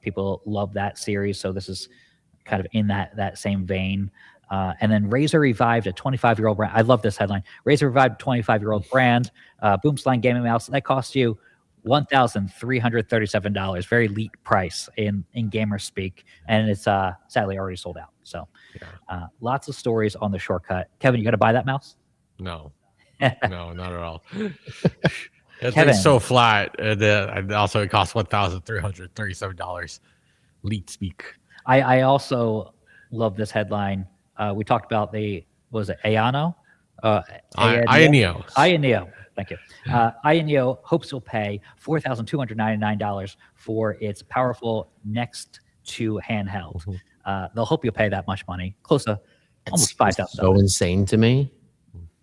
People love that series. So this is kind of in that same vein. And then Razer revived a 25-year-old brand. I love this headline. Razer revived a 25-year-old brand, Boomslang Gaming Mouse. That cost you $1,337. Very elite price in gamer speak. And it's sadly already sold out. So lots of stories on the shortcut. Kevin, you got to buy that mouse? No. No, not at all. It's so flat. And also it costs $1,337. Elite speak. I also love this headline. We talked about was it Ayano? Ayaneo. Ayaneo. Thank you. Ayaneo hopes will pay $4,299 for its powerful Next 2 handheld. They'll hope you'll pay that much money, close to almost $5,000. So insane to me.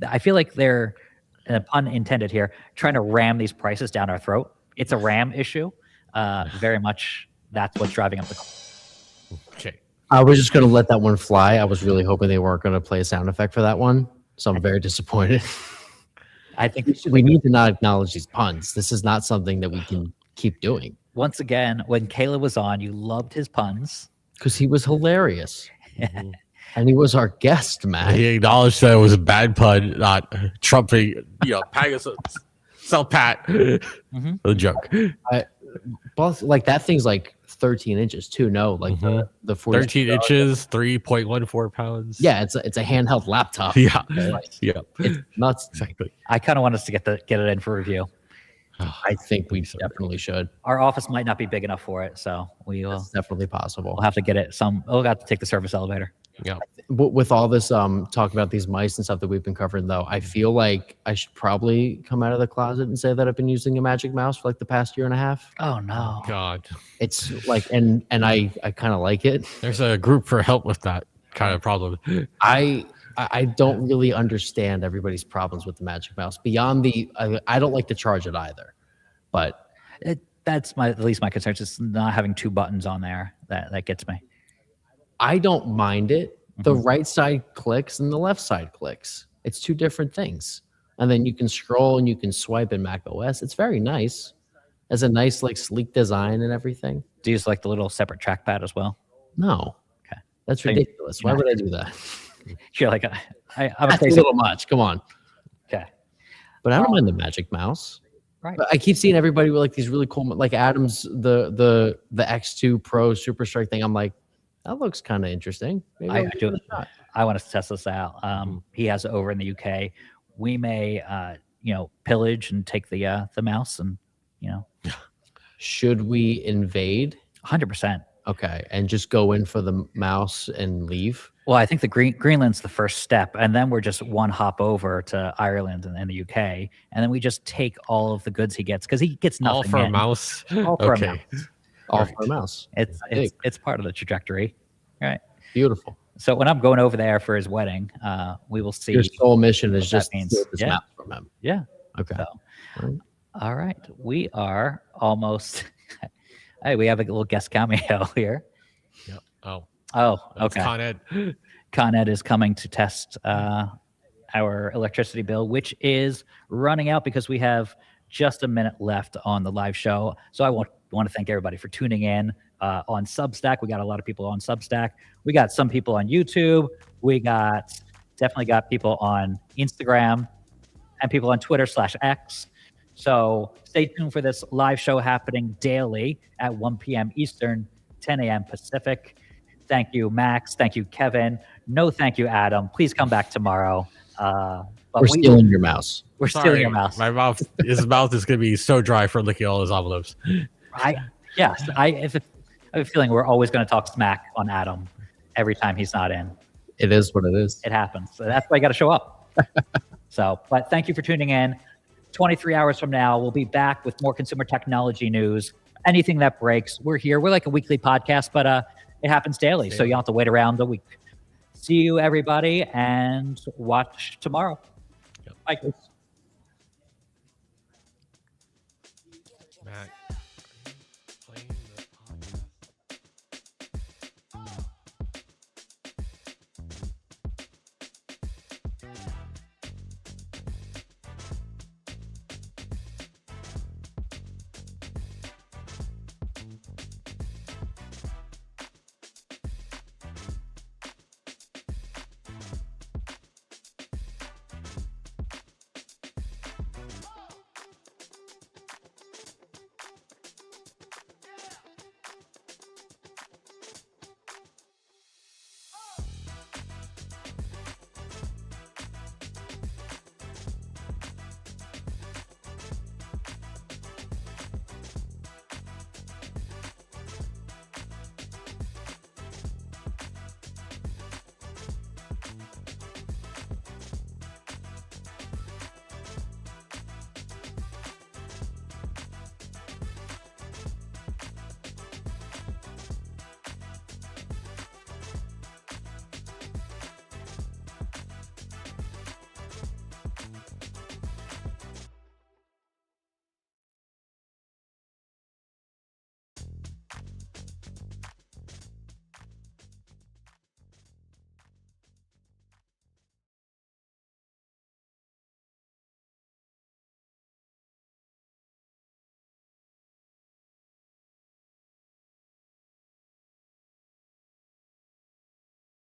I feel like they're, pun intended here, trying to ram these prices down our throat. It's a RAM issue. Very much that's what's driving up the cost. Okay. I was just going to let that one fly. I was really hoping they weren't going to play a sound effect for that one. So I'm very disappointed. I think we need to not acknowledge these puns. This is not something that we can keep doing. Once again, when Caleb was on, you loved his puns. Because he was hilarious. And he was our guest, man. He acknowledged that it was a bad pun, not trumping, Pegasus, sell Pat. A joke. Both like that thing's like 13 inches too. No, like the 13 inches, 3.14 pounds. Yeah, it's a handheld laptop. Yeah, yeah, it's nuts. Exactly. I kind of want us to get it in for review. I think we definitely should. Our office might not be big enough for it, so That's definitely possible. We'll have to get it. We'll have to take the service elevator. Yeah. With all this talk about these mice and stuff that we've been covering, though, I feel like I should probably come out of the closet and say that I've been using a Magic Mouse for like the past year and a half. Oh no, God! It's like, and I kind of like it. There's a group for help with that kind of problem. I don't really understand everybody's problems with the Magic Mouse beyond I don't like to charge it either, but that's at least my concern. It's not having 2 buttons on there that gets me. I don't mind it. The right side clicks and the left side clicks. It's 2 different things. And then you can scroll and you can swipe in Mac OS. It's very nice. Has a nice, like, sleek design and everything. Do you use like the little separate trackpad as well? No. Okay. That's ridiculous. Why would I do that? You're like, I'm That's a little much. Come on. Okay. But I don't mind the Magic Mouse. Right. But I keep seeing everybody with like these really cool, like Adam's the X2 Pro Super Strike thing. I'm like, that looks kind of interesting. Maybe I I'll give it a shot. I want to test this out. He has it over in the UK. We may, pillage and take the mouse, and Should we invade? 100%. Okay, and just go in for the mouse and leave. Well, I think the Greenland's the first step, and then we're just one hop over to Ireland and the UK, and then we just take all of the goods he gets, because he gets nothing. All for a mouse. All for a Okay. mouse. All for a mouse. It's part of the trajectory, right? Beautiful. So when I'm going over there for his wedding, we will see. Your sole mission is what just that means. to steal this Yeah. map from him. Yeah. Okay. So, Right. all right, we are almost. Hey, we have a little guest cameo here. Yep. Oh. Oh, That's okay. Con Ed. Con Ed is coming to test our electricity bill, which is running out because we have just a minute left on the live show. So I want to thank everybody for tuning in on Substack. We got a lot of people on Substack. We got some people on YouTube. We definitely got people on Instagram and people on Twitter/X. So stay tuned for this live show happening daily at 1 p.m. Eastern, 10 a.m. Pacific. Thank you, Max. Thank you, Kevin. No, thank you, Adam. Please come back tomorrow. But We're stealing your mouse. We're stealing your mouse. My mouth, his mouth is going to be so dry for licking all his envelopes. I have a feeling we're always going to talk smack on Adam every time he's not in. It is what it is. It happens. So that's why you got to show up. But thank you for tuning in. 23 hours from now, we'll be back with more consumer technology news. Anything that breaks, we're here. We're like a weekly podcast, but it happens daily, so you don't have to wait around a week. See you, everybody, and watch tomorrow. Yep. Bye.